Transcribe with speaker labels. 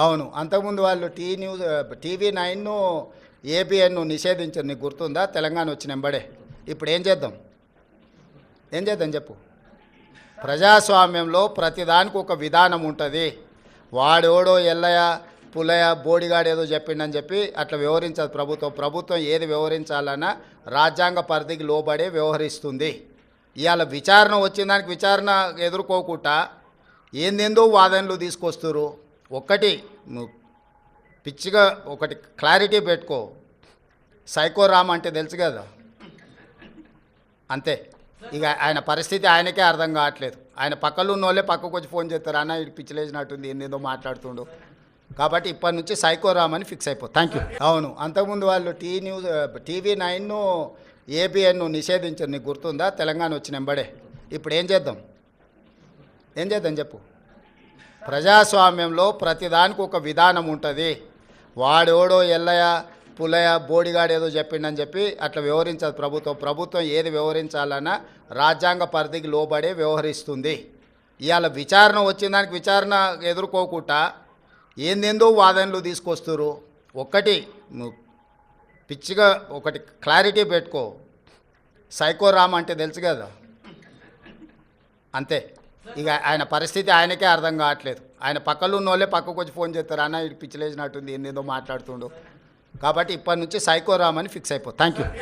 Speaker 1: అవును. అంతకుముందు వాళ్ళు టీవీ 9ను ఏబిఎన్ను నిషేధించారు. నీకు గుర్తుందా? తెలంగాణ వచ్చిన ఎంబడే. ఇప్పుడు ఏం చేద్దాం? ఏం చేద్దాం చెప్పు. ప్రజాస్వామ్యంలో ప్రతిదానికి ఒక విధానం ఉంటుంది. వాడెవడో ఎల్లయ్య పుల్లయ్య బోడిగాడు ఏదో చెప్పిండని చెప్పి అట్లా వ్యవహరించదు ప్రభుత్వం. ప్రభుత్వం ఏది వ్యవహరించాలన్నా రాజ్యాంగ పరిధికి లోబడే వ్యవహరిస్తుంది. ఇవాళ విచారణ వచ్చిన దానికి విచారణ ఎదుర్కోకుండా ఏందేందో వాదనలు తీసుకొస్తారు. ఒక్కటి నువ్వు పిచ్చిగా ఒకటి క్లారిటీ పెట్టుకో. సైకోరామ్ అంటే తెలుసు కదా, అంతే. ఇక ఆయన పరిస్థితి ఆయనకే అర్థం కావట్లేదు. ఆయన పక్కలో ఉన్న వాళ్ళే పక్కకు వచ్చి ఫోన్ చేస్తారు, అన్న ఇటు పిచ్చిలేసినట్టుంది, ఏందేదో మాట్లాడుతుండు. కాబట్టి ఇప్పటి నుంచి సైకోరామ్ అని ఫిక్స్ అయిపో. Thank you. అవును. అంతకుముందు వాళ్ళు టీవీ 9ను ఏబిఎన్ను నిషేధించారు. నీకు గుర్తుందా? తెలంగాణ వచ్చిన ఎంబడే. ఇప్పుడు ఏం చేద్దాం? ఏం చేద్దాం చెప్పు. ప్రజాస్వామ్యంలో ప్రతిదానికి ఒక విధానం ఉంటుంది. వాడెవడో ఎల్లయ్య పుల్లయ్య బోడిగాడు ఏదో చెప్పిండని చెప్పి అట్లా వ్యవహరించదు ప్రభుత్వం. ప్రభుత్వం ఏది వ్యవహరించాలన్నా రాజ్యాంగ పరిధికి లోబడే వ్యవహరిస్తుంది. ఇవాళ విచారణ వచ్చిన దానికి విచారణ ఎదుర్కోకుండా ఏందేందో వాదనలు తీసుకొస్తారు. ఒక్కటి నువ్వు పిచ్చిగా ఒకటి క్లారిటీ పెట్టుకో. సైకోరామ్ అంటే తెలుసు కదా, అంతే. ఇక ఆయన పరిస్థితి ఆయనకే అర్థం కావట్లేదు. ఆయన పక్కలో ఉన్న వాళ్ళే పక్కకు వచ్చి ఫోన్ చేస్తారు, అన్న ఇటు పిచ్చిలేసినట్టుంది, ఏందేదో మాట్లాడుతుండు. కాబట్టి ఇప్పటి నుంచి సైకోరామ్ అని ఫిక్స్ అయిపో. Thank you.